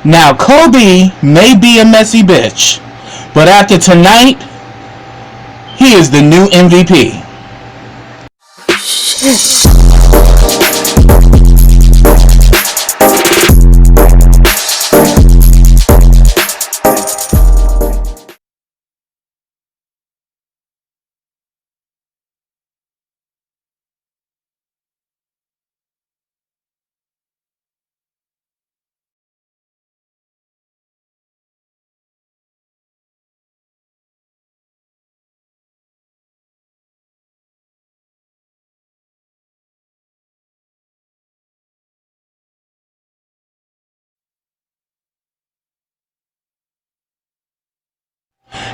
Now, Kobe may be a messy bitch, but after tonight, he is the new MVP.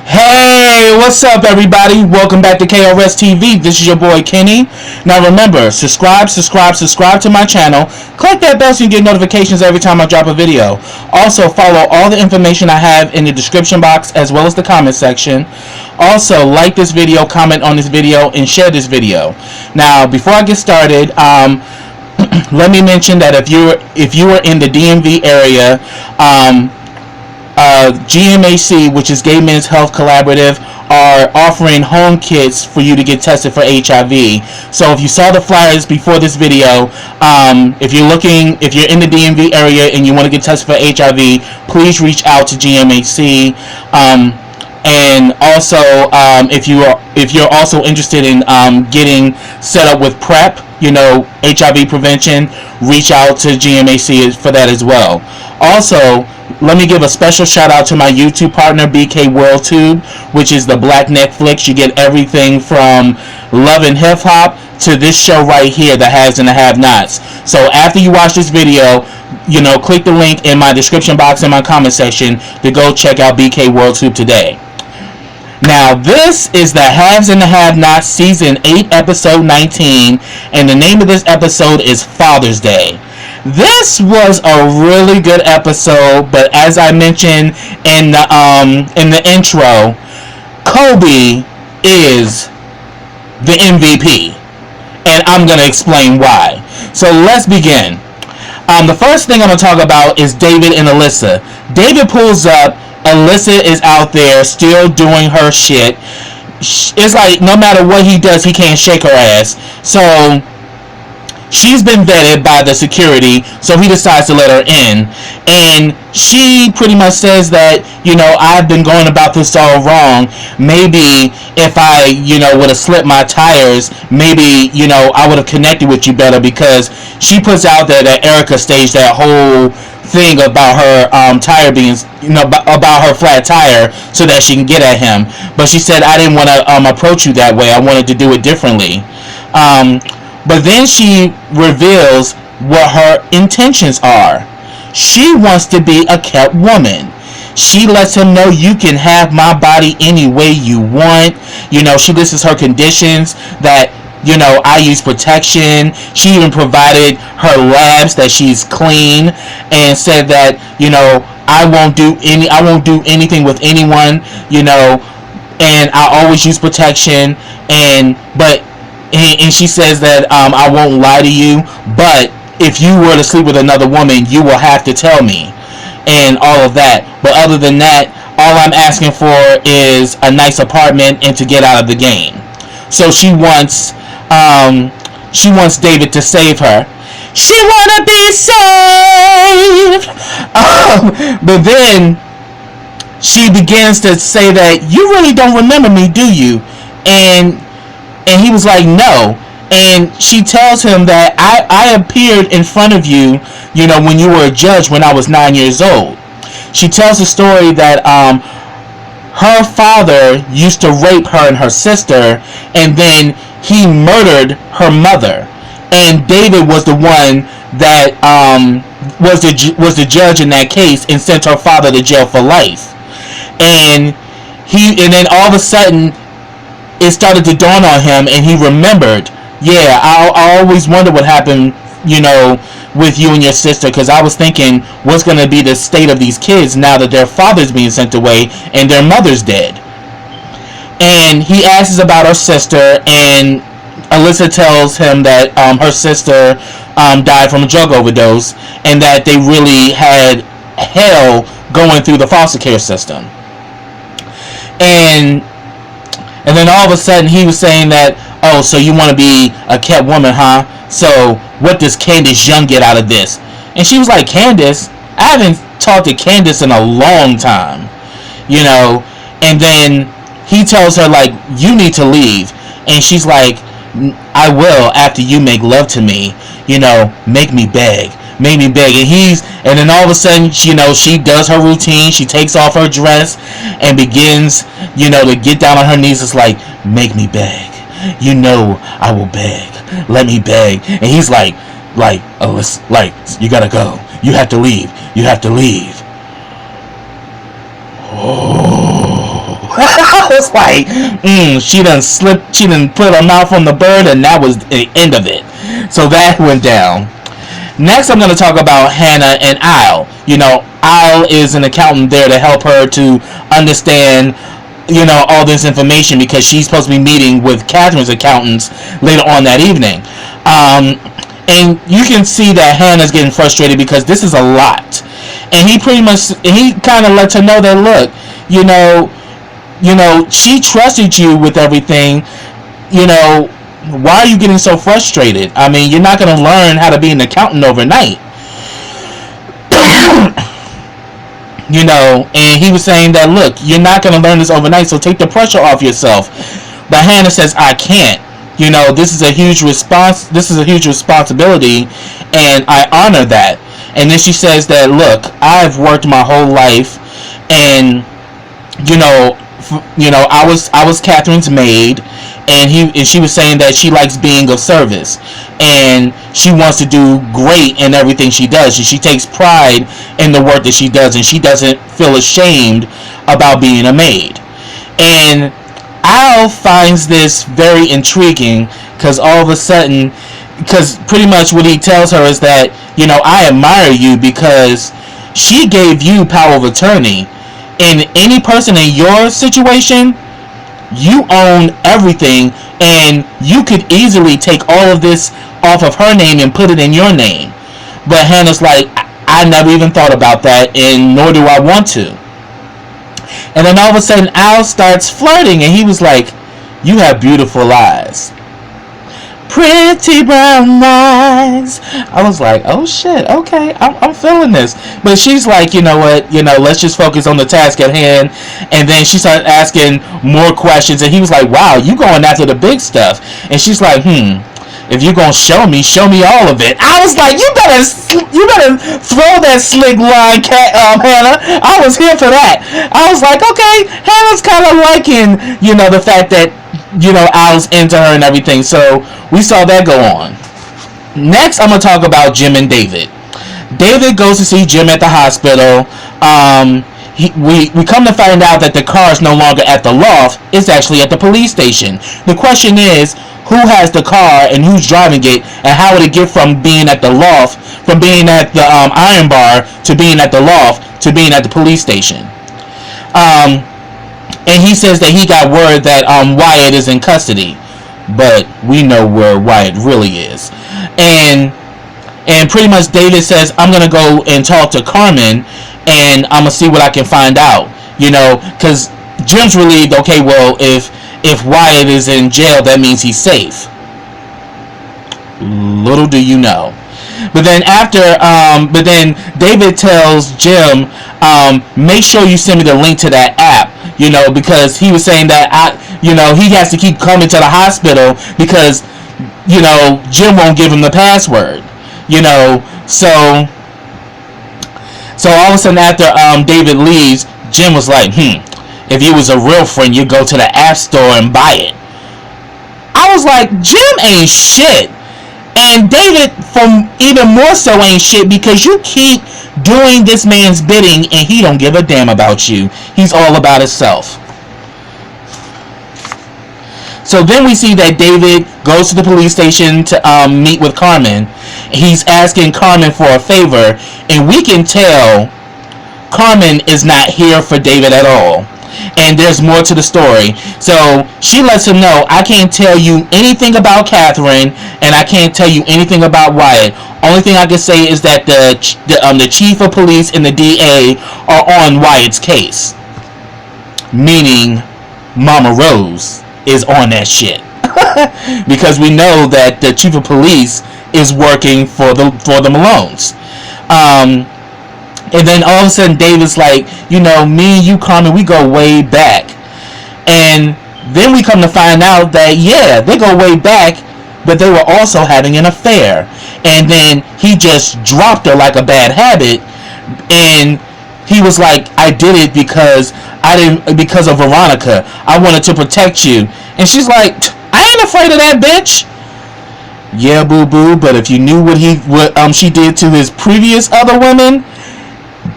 Hey, what's up everybody? Welcome back to KRSTV. This is your boy Kenny. Now remember, subscribe to my channel. Click that bell so you get notifications every time I drop a video. Also, follow all the information I have in the description box as well as the comment section. Also, like this video, comment on this video, and share this video. Now, before I get started, let me mention that if you are in the DMV area, GMAC, which is Gay Men's Health Collaborative, are offering home kits for you to get tested for HIV. So if you saw the flyers before this video, if you're in the DMV area and you want to get tested for HIV, please reach out to GMAC. And also, if you're also interested in getting set up with PrEP, HIV prevention, reach out to GMAC for that as well. Also, let me give a special shout out to my YouTube partner, BK WorldTube, which is the Black Netflix. You get everything from Love and Hip Hop to this show right here, The Haves and the Have-Nots. So after you watch this video, click the link in my description box in my comment section to go check out BK WorldTube today. Now, this is The Haves and the Have-Nots, Season 8, Episode 19, and the name of this episode is Father's Day. This was a really good episode, but as I mentioned in the intro, Kobe is the MVP, and I'm going to explain why. So let's begin. The first thing I'm going to talk about is David and Alyssa. David pulls up. Alyssa is out there still doing her shit. It's like no matter what he does, he can't shake her ass. So she's been vetted by the security, so he decides to let her in. And she pretty much says that, I've been going about this all wrong. Maybe if I, would have slipped my tires, maybe, I would have connected with you better, because she puts out there that Erica staged that whole thing about her tire being, about her flat tire so that she can get at him. But she said, I didn't want to approach you that way. I wanted to do it differently. But then she reveals what her intentions are. She wants to be a kept woman. She lets him know, you can have my body any way you want. She lists her conditions that, I use protection. She even provided her labs that she's clean, and said that, I won't do anything with anyone, and I always use protection, and she says that I won't lie to you, but if you were to sleep with another woman, you will have to tell me, and all of that. But other than that, all I'm asking for is a nice apartment and to get out of the game. So she wants David to save her. She wanna be saved. But then she begins to say that, you really don't remember me, do you? And he was like, no. And she tells him that I appeared in front of you, when you were a judge when I was 9 years old. She tells the story that her father used to rape her and her sister, and then he murdered her mother. And David was the one that was the judge in that case, and sent her father to jail for life. And then all of a sudden, it started to dawn on him, and he remembered, yeah, I always wondered what happened, with you and your sister, because I was thinking, what's going to be the state of these kids now that their father's being sent away and their mother's dead. And he asks about her sister, and Alyssa tells him that her sister died from a drug overdose, and that they really had hell going through the foster care system. And then all of a sudden he was saying that, oh, so you want to be a kept woman, huh? So what does Candace Young get out of this? And she was like, Candace? I haven't talked to Candace in a long time, you know. And then he tells her, like, you need to leave. And she's like, I will after you make love to me, you know, make me beg. And then all of a sudden, you know, she does her routine. She takes off her dress and begins, you know, to get down on her knees. It's like, make me beg. You know I will beg. Let me beg. And he's like, Alyssa, like, you gotta go. You have to leave. Oh. I was like, she done put her mouth on the bird, and that was the end of it. So that went down. Next, I'm going to talk about Hannah and Al. You know, Al is an accountant there to help her to understand, you know, all this information, because she's supposed to be meeting with Catherine's accountants later on that evening. And you can see that Hannah's getting frustrated because this is a lot. And he kind of lets her know that, look, you know, she trusted you with everything, you know. Why are you getting so frustrated? I mean, you're not going to learn how to be an accountant overnight. You know, and he was saying that, look, you're not going to learn this overnight, so take the pressure off yourself. But Hannah says, I can't. You know, this is a huge responsibility, and I honor that. And then she says that, look, I've worked my whole life, and, you know, I was Catherine's maid, and she was saying that she likes being of service, and she wants to do great in everything she does, and she takes pride in the work that she does, and she doesn't feel ashamed about being a maid. And Al finds this very intriguing, because all of a sudden, because pretty much what he tells her is that, you know, I admire you because she gave you power of attorney. In any person in your situation, you own everything, and you could easily take all of this off of her name and put it in your name. But Hannah's like, I never even thought about that, and nor do I want to. And then all of a sudden, Al starts flirting, and he was like, you have beautiful eyes. Pretty brown eyes. I was like, oh shit, okay, I'm feeling this. But she's like, you know what, you know, let's just focus on the task at hand. And then she started asking more questions, and he was like, wow, you going after the big stuff. And she's like, if you're gonna show me all of it. I was like, you better throw that slick line, Hannah. I was here for that. I was like, okay, Hannah's kind of liking, you know, the fact that, you know, Al's into her and everything. So we saw that go on. Next, I'm gonna talk about Jim and David. David goes to see Jim at the hospital. We come to find out that the car is no longer at the loft. It's actually at the police station. The question is, who has the car and who's driving it, and how would it get from being at the loft, from being at the iron bar, to being at the loft, to being at the police station? And he says that he got word that Wyatt is in custody, but we know where Wyatt really is. And pretty much David says, I'm gonna go and talk to Carmen, and I'm gonna see what I can find out. You know, because Jim's relieved. Okay, well, if Wyatt is in jail, that means he's safe. Little do you know. But then David tells Jim, make sure you send me the link to that app. You know, because he was saying that he has to keep coming to the hospital because, you know, Jim won't give him the password. You know, so all of a sudden after David leaves, Jim was like, if you was a real friend, you'd go to the app store and buy it. I was like, Jim ain't shit. And David, from even more so, ain't shit, because you keep doing this man's bidding and he don't give a damn about you. He's all about himself. So then we see that David goes to the police station to meet with Carmen. He's asking Carmen for a favor, and we can tell Carmen is not here for David at all. and there's more to the story. So she lets him know, I can't tell you anything about Catherine, and I can't tell you anything about Wyatt. Only thing I can say is that the chief of police and the DA are on Wyatt's case, meaning Mama Rose is on that shit. Because we know that the chief of police is working for the Malones. And then all of a sudden David's like, you know, me and you, Carmen, we go way back. And then we come to find out that, yeah, they go way back, but they were also having an affair. And then he just dropped her like a bad habit, and he was like, I did it because of Veronica. I wanted to protect you. And she's like, I ain't afraid of that bitch. Yeah, boo boo, but if you knew what she did to his previous other women,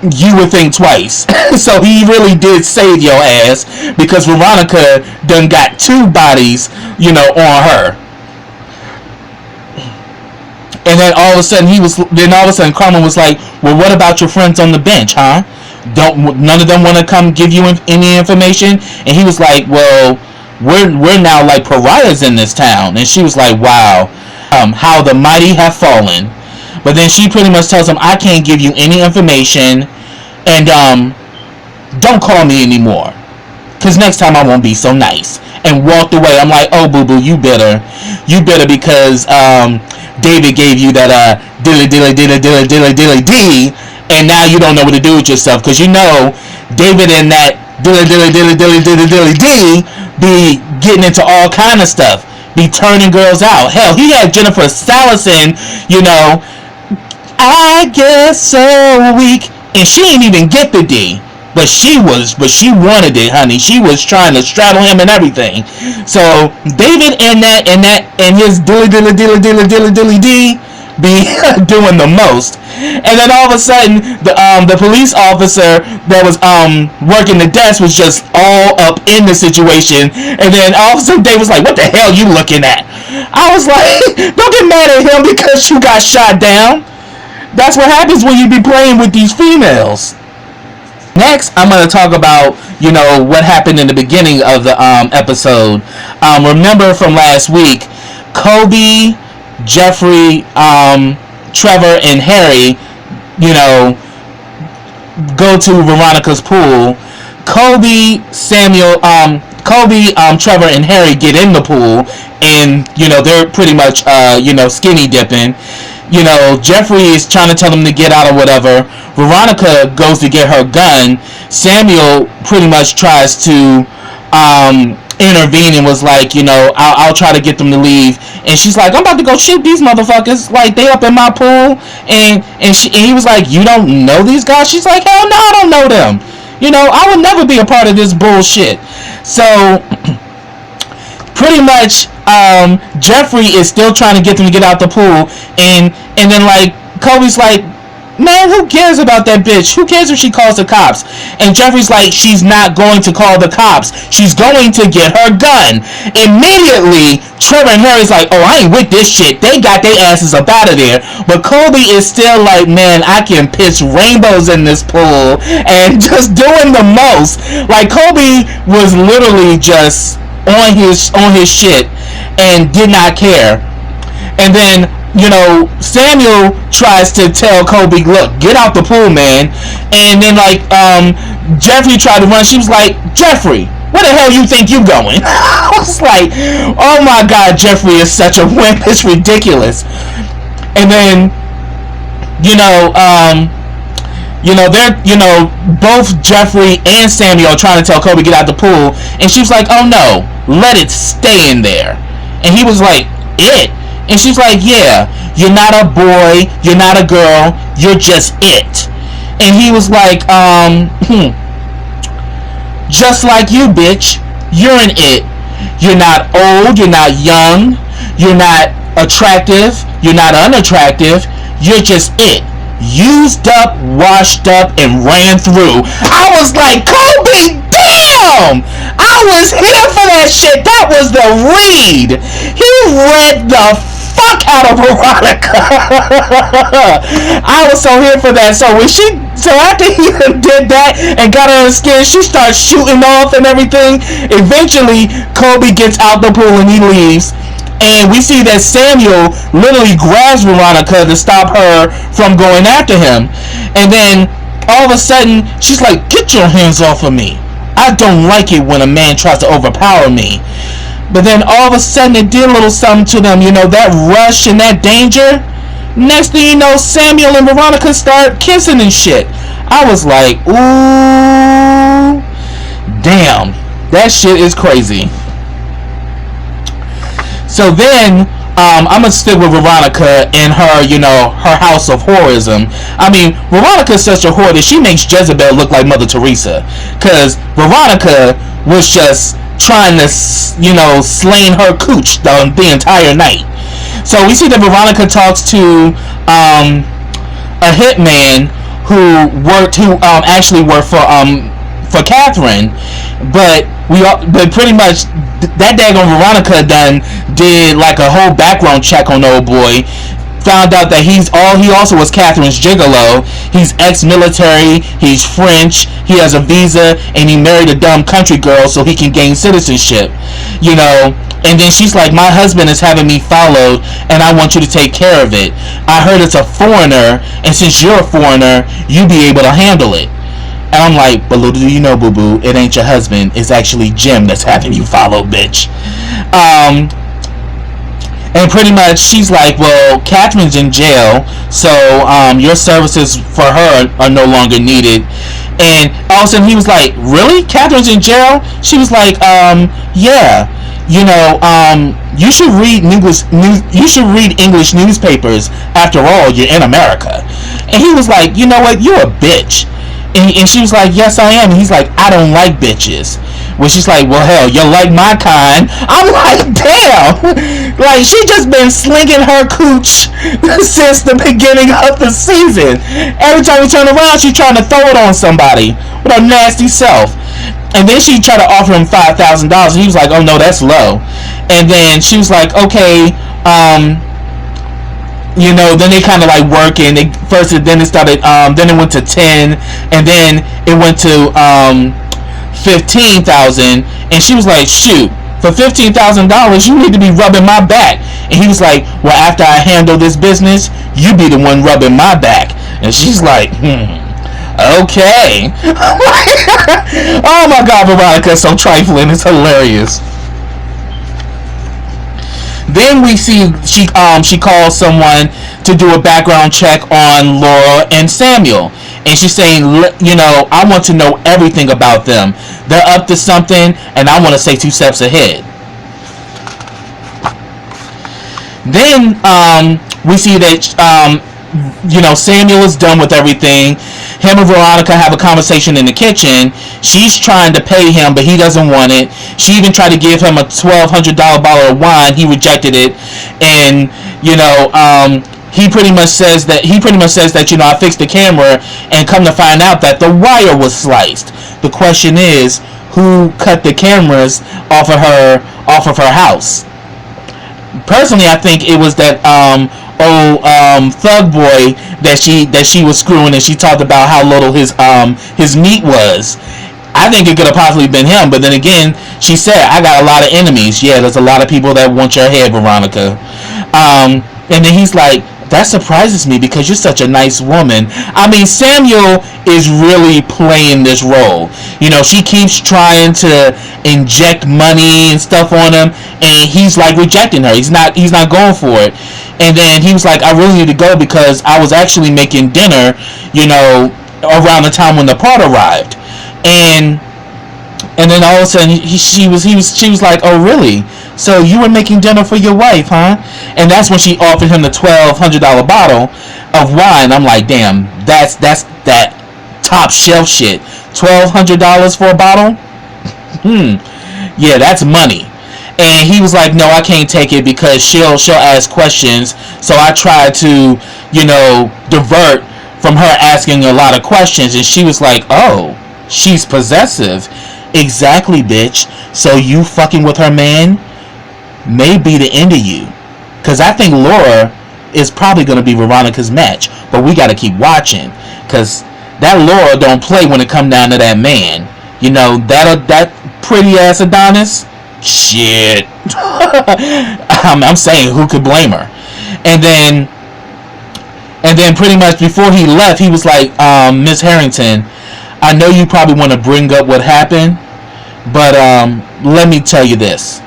you would think twice. So he really did save your ass, because Veronica done got 2 bodies, you know, on her. And then all of a sudden Carmen was like, well, what about your friends on the bench, huh? None of them want to come give you any information? And he was like, well, we're now like pariahs in this town. And she was like, wow, how the mighty have fallen. But then she pretty much tells him, I can't give you any information, and don't call me anymore, because next time I won't be so nice. And walked away. I'm like, oh, boo-boo, you better, because David gave you that dilly, and now you don't know what to do with yourself, because you know David and that dilly, be getting into all kind of stuff, be turning girls out. Hell, he had Jennifer Salison, you know, I guess so weak, and she didn't even get the D, but she wanted it, honey. She was trying to straddle him and everything. So David and his dilly D be doing the most. And then all of a sudden, the police officer that was working the desk was just all up in the situation. And then all of a sudden, David was like, "What the hell you looking at?" I was like, "Don't get mad at him because you got shot down. That's what happens when you be playing with these females." Next, I'm going to talk about, you know, what happened in the beginning of the episode. Remember from last week, Kobe, Jeffrey, Trevor, and Harry, you know, go to Veronica's pool. Kobe, Trevor, and Harry get in the pool, and, you know, they're pretty much, you know, skinny dipping. You know, Jeffrey is trying to tell them to get out or whatever. Veronica goes to get her gun. Samuel pretty much tries to intervene and was like, you know, I'll try to get them to leave. And she's like, I'm about to go shoot these motherfuckers. Like, they up in my pool. And he was like, you don't know these guys? She's like, hell no, I don't know them. You know, I would never be a part of this bullshit. So pretty much Jeffrey is still trying to get them to get out the pool, and then like Kobe's like, man, who cares about that bitch? Who cares if she calls the cops? And Jeffrey's like, she's not going to call the cops. She's going to get her gun. Immediately, Trevor and Harry's like, oh, I ain't with this shit. They got their asses up out of there. But Kobe is still like, man, I can pitch rainbows in this pool, and just doing the most. Like, Kobe was literally just on his shit and did not care. And then, you know, Samuel tries to tell Kobe, look, get out the pool, man. And then, like, Jeffrey tried to run. She was like, Jeffrey, where the hell you think you going? I was like, oh my God, Jeffrey is such a wimp. It's ridiculous. And then, they're, both Jeffrey and Samuel are trying to tell Kobe, get out the pool. And she was like, oh no, let it stay in there. And he was like, it? And she's like, yeah, you're not a boy, you're not a girl, you're just it. And he was like, just like you, bitch, you're an it. You're not old, you're not young, you're not attractive, you're not unattractive, you're just it. Used up, washed up, and ran through. I was like, Kobe, damn! I was here for that shit. That was the read. He read the fuck out of Veronica. I was so here for that. So when she So after he did that and got her skin, she starts shooting off and everything. Eventually, Kobe gets out the pool and he leaves. And we see that Samuel literally grabs Veronica to stop her from going after him. And then all of a sudden, she's like, "Get your hands off of me. I don't like it when a man tries to overpower me." But then all of a sudden, it did a little something to them. You know, that rush and that danger. Next thing you know, Samuel and Veronica start kissing and shit. I was like, ooh, damn, that shit is crazy. So then, I'm gonna stick with Veronica and her, you know, her house of horrorism. I mean, Veronica's such a whore that she makes Jezebel look like Mother Teresa. Cause Veronica was just trying to, you know, slaying her cooch the entire night. So we see that Veronica talks to a hitman who actually worked for Catherine, but pretty much that daggone Veronica did like a whole background check on the old boy. Found out that he also was Catherine's gigolo. He's ex-military, he's French, he has a visa, and he married a dumb country girl so he can gain citizenship. You know, and then she's like, "My husband is having me followed, and I want you to take care of it. I heard it's a foreigner, and since you're a foreigner, you be able to handle it." And I'm like, "But little do you know, boo-boo, it ain't your husband. It's actually Jim that's having you followed, bitch." And pretty much she's like, "Well, Catherine's in jail, so your services for her are no longer needed." And all of a sudden he was like, "Really? Catherine's in jail?" She was like, "Yeah. You know, you should read English newspapers. After all, you're in America." And he was like, "You know what? You're a bitch." And she was like, "Yes, I am." And he's like, "I don't like bitches." Well, she's like, "Well, hell, you're like my kind." I'm like, damn. Like, she just been slinging her cooch since the beginning of the season. Every time we turn around, she's trying to throw it on somebody with her nasty self. And then she tried to offer him $5,000. And he was like, "Oh, no, that's low." And then she was like, "Okay, you know," then they kind of like working. Then it went to 10, and then it went to 15,000. And she was like, "Shoot, for $15,000, you need to be rubbing my back." And he was like, "Well, after I handle this business, you be the one rubbing my back." And she's like, "Okay." Oh my God, Veronica's so trifling. It's hilarious. Then we see she calls someone to do a background check on Laura and Samuel, and she's saying, "You know, I want to know everything about them. They're up to something, and I want to stay 2 steps ahead." Then we see that you know, Samuel is done with everything. Him and Veronica have a conversation in the kitchen. She's trying to pay him, but he doesn't want it. She even tried to give him a $1,200 bottle of wine. He rejected it, and you know, he pretty much says that you know, I fixed the camera, and come to find out that the wire was sliced. The question is, who cut the cameras off of her house? Personally, I think it was that thug boy that she was screwing, and she talked about how little his meat was. I think it could have possibly been him, but then again, she said, "I got a lot of enemies." Yeah, there's a lot of people that want your head, Veronica. And then he's like, "That surprises me because you're such a nice woman." I mean, Samuel is really playing this role. You know, she keeps trying to inject money and stuff on him, and he's like rejecting her. He's not going for it. And then he was like, "I really need to go because I was actually making dinner, you know, around the time when the part arrived." And then all of a sudden she was like, "Oh, really? So you were making dinner for your wife, huh?" And that's when she offered him the $1,200 bottle of wine. I'm like, damn, that's that top shelf shit. $1,200 for a bottle? Yeah, that's money. And he was like, "No, I can't take it because she'll ask questions." So I tried to, you know, divert from her asking a lot of questions. And she was like, "Oh, she's possessive." Exactly, bitch. So you fucking with her man may be the end of you. Because I think Laura is probably going to be Veronica's match. But we got to keep watching. Because that Laura don't play when it come down to that man. You know, that pretty ass Adonis. Shit. I'm saying, who could blame her? And then pretty much before he left, he was like, Miss Harrington, I know you probably want to bring up what happened, but let me tell you this.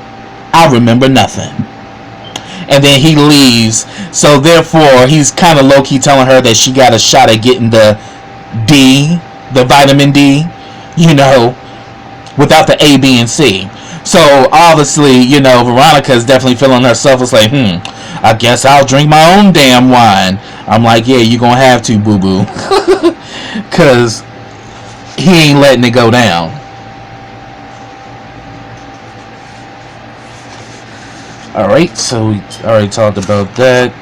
I remember nothing. And then he leaves. So therefore, he's kind of low-key telling her that she got a shot at getting the D, the vitamin D, you know, without the A, B, and C. So obviously, you know, Veronica is definitely feeling herself. It's like, I guess I'll drink my own damn wine. I'm like, yeah, you're going to have to, boo-boo. Because he ain't letting it go down. Alright, so we already talked about that.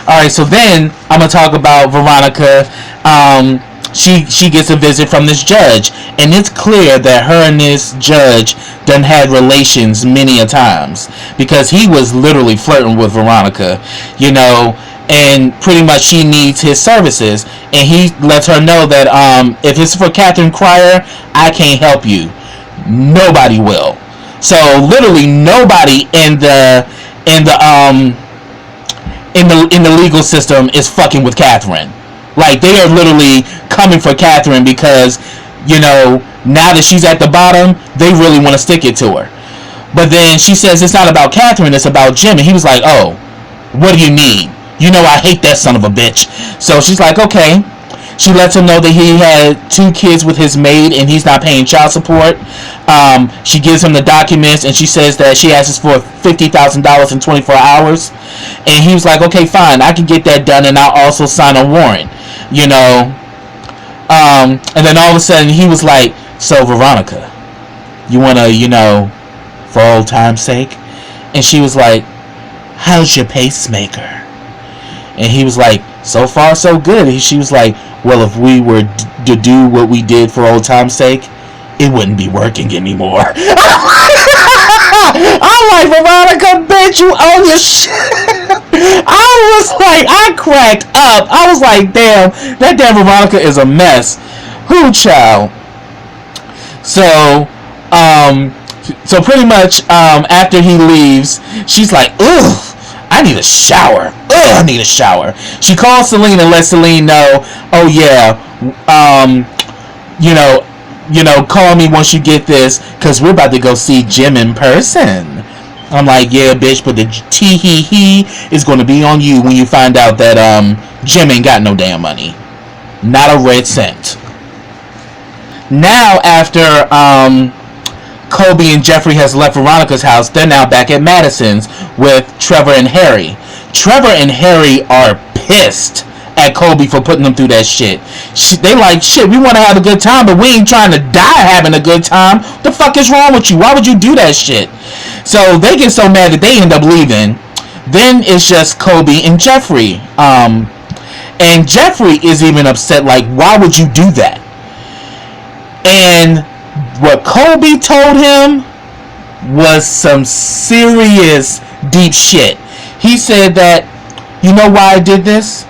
Alright, so then I'm going to talk about Veronica. She gets a visit from this judge, and it's clear that her and this judge done had relations many a times, because he was literally flirting with Veronica, you know, and pretty much she needs his services, and he lets her know that if it's for Catherine Cryer, I can't help you. Nobody will. So literally nobody in the legal system is fucking with Catherine. Like, they are literally coming for Catherine because, you know, now that she's at the bottom, they really want to stick it to her. But then she says it's not about Catherine, it's about Jim. And he was like, oh, what do you need? You know I hate that son of a bitch. So she's like, okay. She lets him know that he had 2 kids with his maid and he's not paying child support. She gives him the documents, and she says that she asks for $50,000 in 24 hours. And he was like, okay, fine, I can get that done, and I'll also sign a warrant, you know. And then all of a sudden he was like, so Veronica, you want to, you know, for old time's sake? And she was like, how's your pacemaker? And he was like, so far so good. And she was like, well, if we were to do what we did for old time's sake, it wouldn't be working anymore. I'm like, Veronica, bitch, you own your shit. I was like, I cracked up. I was like, damn, that damn Veronica is a mess. Who, child? So pretty much, after he leaves, she's like, ugh, I need a shower. Ugh, I need a shower. She calls Celine and lets Celine know, oh yeah, you know, call me once you get this, because we're about to go see Jim in person. I'm like, yeah, bitch, but the tee-hee-hee is going to be on you when you find out that Jim ain't got no damn money. Not a red cent. Now, after Colby and Jeffrey has left Veronica's house, they're now back at Madison's with Trevor and Harry. Trevor and Harry are pissed at Colby for putting them through that shit. They like, shit, we want to have a good time, but we ain't trying to die having a good time. What the fuck is wrong with you? Why would you do that shit? So they get so mad that they end up leaving. Then it's just Colby and Jeffrey. And Jeffrey is even upset, like, why would you do that? And what Colby told him was some serious deep shit. He said that, you know why I did this?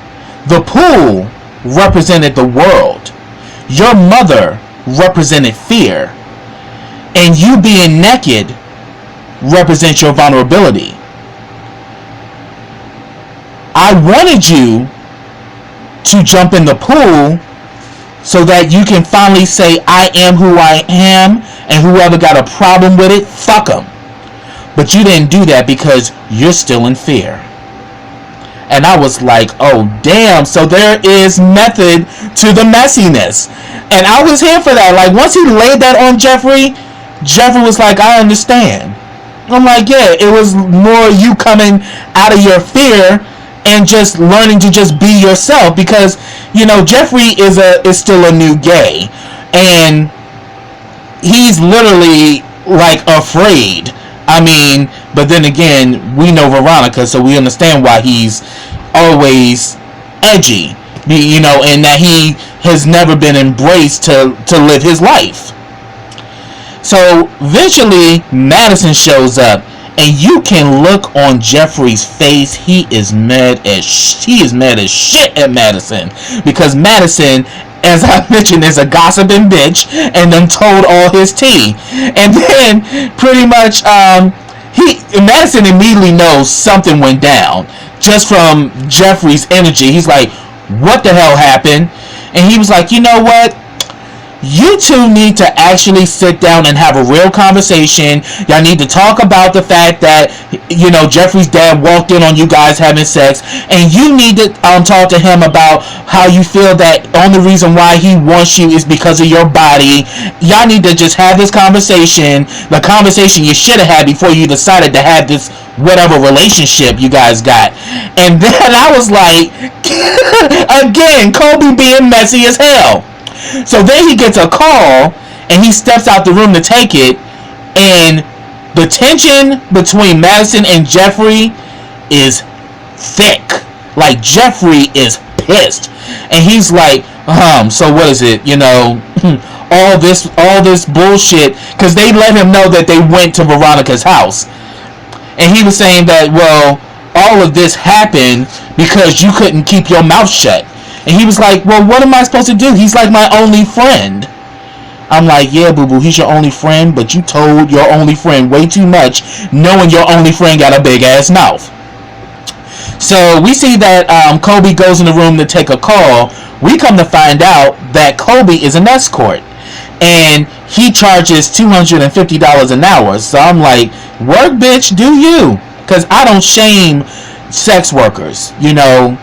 The pool represented the world. Your mother represented fear. And you being naked represents your vulnerability. I wanted you to jump in the pool so that you can finally say, I am who I am, and whoever got a problem with it, fuck them. But you didn't do that because you're still in fear. And I was like, oh damn, so there is method to the messiness. And I was here for that. Like, once he laid that on Jeffrey, Jeffrey was like, I understand. I'm like, yeah, it was more you coming out of your fear and just learning to just be yourself, because, you know, Jeffrey is still a new gay, and he's literally like afraid. I mean, but then again, we know Veronica, so we understand why he's always edgy, you know, and that he has never been embraced to live his life. So eventually Madison shows up, and you can look on Jeffrey's face. He is mad as shit at Madison, because Madison, as I mentioned, is a gossiping bitch and then told all his tea. And then pretty much Madison immediately knows something went down just from Jeffrey's energy. He's like, what the hell happened? And he was like, you know what? You two need to actually sit down and have a real conversation. Y'all need to talk about the fact that, you know, Jeffrey's dad walked in on you guys having sex, and you need to talk to him about how you feel that only reason why he wants you is because of your body. Y'all need to just have this conversation, the conversation you should have had before you decided to have this whatever relationship you guys got. And then I was like, again, Kobe being messy as hell. So then he gets a call, and he steps out the room to take it, and the tension between Madison and Jeffrey is thick. Like, Jeffrey is pissed, and he's like, so what is it, you know, all this bullshit, because they let him know that they went to Veronica's house, and he was saying that, well, all of this happened because you couldn't keep your mouth shut. And he was like, well, what am I supposed to do? He's like my only friend. I'm like, yeah, boo-boo, he's your only friend, but you told your only friend way too much, knowing your only friend got a big-ass mouth. So we see that Kobe goes in the room to take a call. We come to find out that Kobe is an escort, and he charges $250 an hour. So I'm like, work, bitch, do you? Because I don't shame sex workers, you know,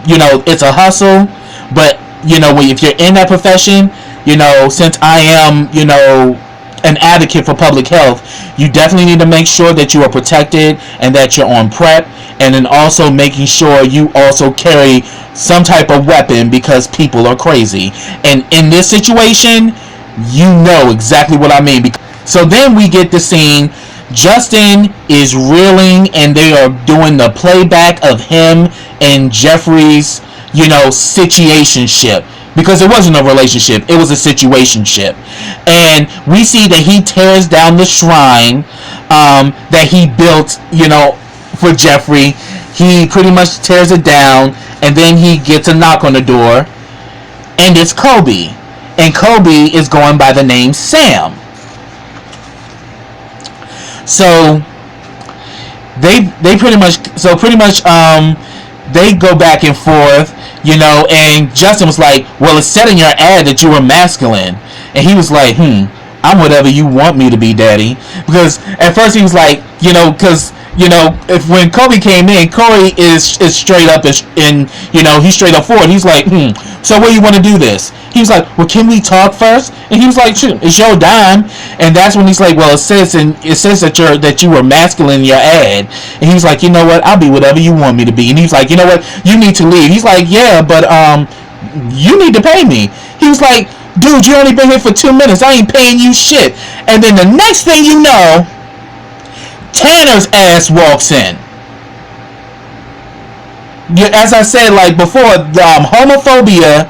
it's a hustle, but, you know, if you're in that profession, you know, since I am, you know, an advocate for public health, you definitely need to make sure that you are protected and that you're on PrEP, and then also making sure you also carry some type of weapon, because people are crazy. And in this situation, you know exactly what I mean. So then we get the scene. Justin is reeling, and they are doing the playback of him and Jeffrey's, you know, situationship, because it wasn't a relationship, it was a situationship. And we see that he tears down the shrine that he built, you know, for Jeffrey. He pretty much tears it down, and then he gets a knock on the door, and it's Kobe, and Kobe is going by the name Sam. So they pretty much they go back and forth, you know, and Justin was like, well, it said in your ad that you were masculine. And he was like, I'm whatever you want me to be, daddy. Because at first he was like, you know, because, you know, if when Kobe came in, Corey is straight up, and, you know, he's straight up forward. He's like, so where you want to do this? He was like, well, can we talk first? And he was like, shoot, it's your dime. And that's when he's like, well, it says that you were masculine in your ad. And he's like, you know what? I'll be whatever you want me to be. And he's like, you know what? You need to leave. He's like, yeah, but you need to pay me. He was like, dude, you only been here for 2 minutes. I ain't paying you shit. And then the next thing you know, Tanner's ass walks in. As I said, like before, homophobia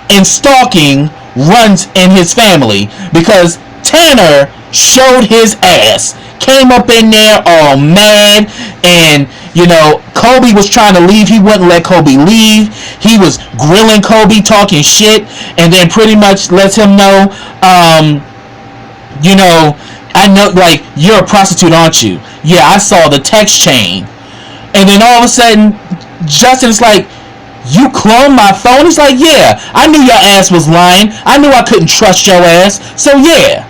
and stalking runs in his family, because Tanner showed his ass, came up in there all mad, and, you know, Kobe was trying to leave. He wouldn't let Kobe leave. He was grilling Kobe, talking shit, and then pretty much lets him know, you know, I know, like, you're a prostitute, aren't you? Yeah, I saw the text chain. And then all of a sudden, Justin's like, you cloned my phone? He's like, yeah, I knew your ass was lying. I knew I couldn't trust your ass. So yeah.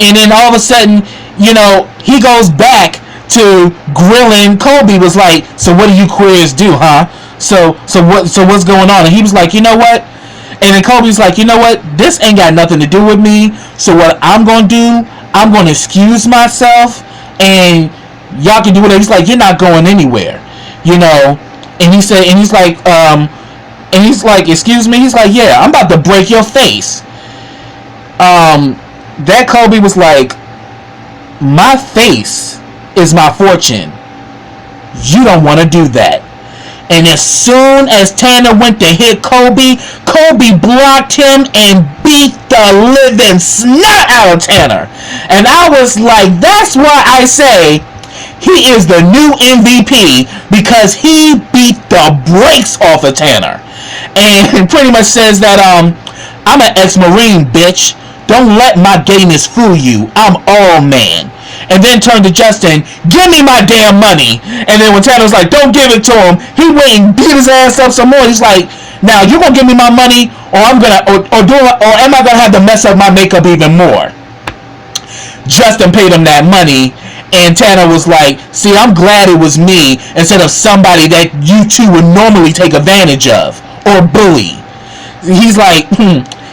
And then all of a sudden, you know, he goes back to grilling Kobe. Was like, so what do you queers do, huh? So what's going on? And he was like, you know what? And then Kobe's like, you know what? This ain't got nothing to do with me. So what I'm going to do, I'm going to excuse myself, and y'all can do whatever. He's like, you're not going anywhere, you know. And he said, and he's like, excuse me. He's like, yeah, I'm about to break your face. That Kobe was like, my face is my fortune. You don't want to do that. And as soon as Tanner went to hit Kobe, Kobe blocked him and beat the living snot out of Tanner. And I was like, that's why I say he is the new MVP, because he beat the brakes off of Tanner. And pretty much says that I'm an ex-Marine, bitch. Don't let my gayness fool you. I'm all man. And then turned to Justin, give me my damn money. And then when Tanner was like, don't give it to him, he went and beat his ass up some more. He's like, now you're gonna give me my money, or I'm gonna or am I gonna have to mess up my makeup even more? Justin paid him that money, and Tanner was like, see, I'm glad it was me instead of somebody that you two would normally take advantage of or bully. He's like,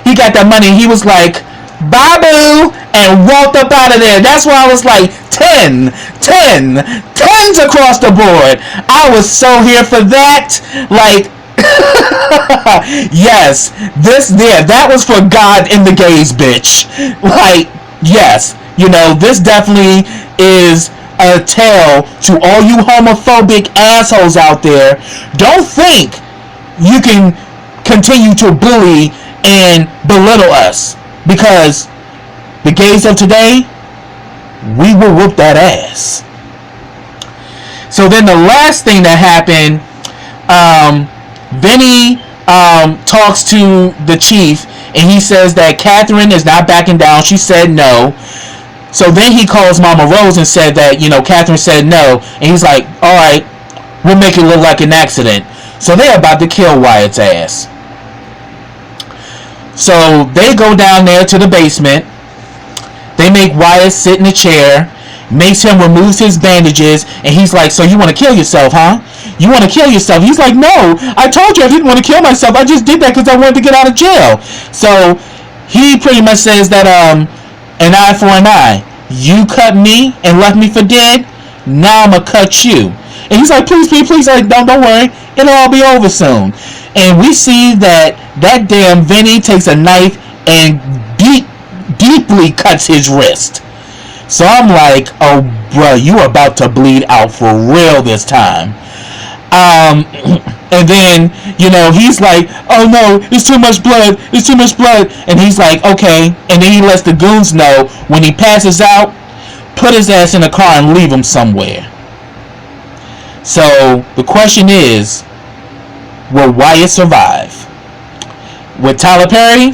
he got that money, and he was like, bye boo, and walked up out of there. That's why I was like, 10 tens across the board. I was so here for that. Like, yes, that was for God in the gays, bitch. Like, yes, you know, this definitely is a tale to all you homophobic assholes out there. Don't think you can continue to bully and belittle us, because the gays of today, we will whoop that ass. So then the last thing that happened, Vinny talks to the chief, and he says that Catherine is not backing down. She said no. So then he calls Mama Rose and said that, you know, Catherine said no. And he's like, alright, we'll make it look like an accident. So they're about to kill Wyatt's ass. So they go down there to the basement. They make Wyatt sit in a chair, makes him remove his bandages, and he's like, so you want to kill yourself, huh? You want to kill yourself? He's like, no, I told you I didn't want to kill myself. I just did that because I wanted to get out of jail. So he pretty much says that an eye for an eye. You cut me and left me for dead. Now I'm gonna cut you. And he's like, please, like, don't worry, it'll all be over soon. And we see that damn Vinny takes a knife and deeply cuts his wrist. So I'm like, oh bruh, you are about to bleed out for real this time. And then, you know, he's like, oh no, it's too much blood. And he's like, okay. And then he lets the goons know when he passes out, put his ass in a car and leave him somewhere. So the question is, will Wyatt survive? With Tyler Perry,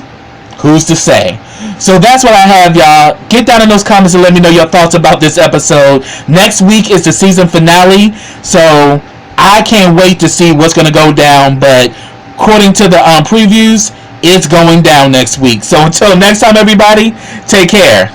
who's to say? So that's what I have, y'all. Get down in those comments and let me know your thoughts about this episode. Next week is the season finale, so I can't wait to see what's going to go down. But according to the previews, it's going down next week. So until next time, everybody, take care.